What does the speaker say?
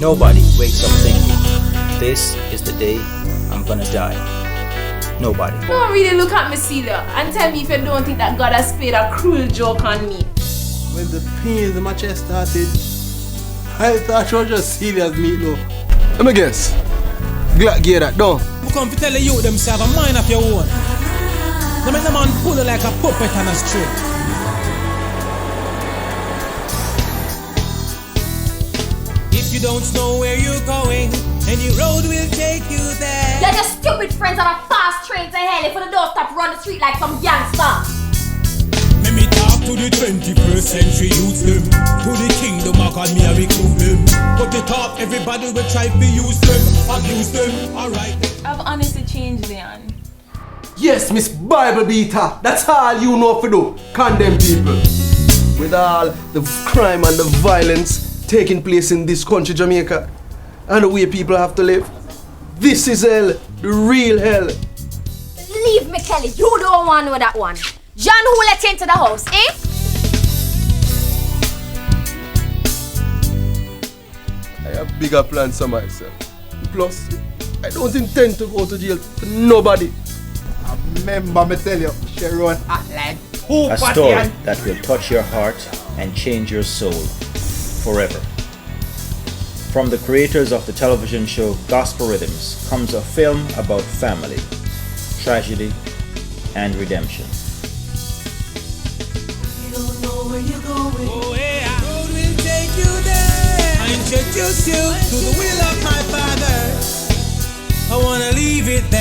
Nobody wakes up thinking, this is the day I'm gonna die. Nobody. Don't really look at me, Celia, and tell me if you don't think that God has played a cruel joke on me. When the pains in my chest started, I thought she was just Celia's meatloaf. Let me guess. Glock gear that down. I come to tell the youth themselves a mind of your own. They make the man pull you like a puppet on a string. If you don't know where you're going, any road will take you there. You're just stupid friends on a fast train to hell if you don't stop run the street like some gangster. Let me talk to the 21st century youth them. To the kingdom I call me a recruit them. But the top everybody will try to use them, abuse them, alright. I've honestly changed, Leon. Yes, Miss Bible Beater. That's all you know to do. Condemn people. With all the crime and the violence taking place in this country, Jamaica, and the way people have to live. This is hell, the real hell. Leave me, Kelly. You don't want to know that one. John who let you into the house, eh? I have bigger plans for myself. Plus, I don't intend to go to jail for nobody. Remember me tell you, she run hot like A story that will touch your heart and change your soul forever. From the creators of the television show Gospel Rhythms comes a film about family, tragedy, and redemption. You don't know where you're going. Oh yeah, road will take you there. I introduce you to the will of my Father. I wanna leave it there.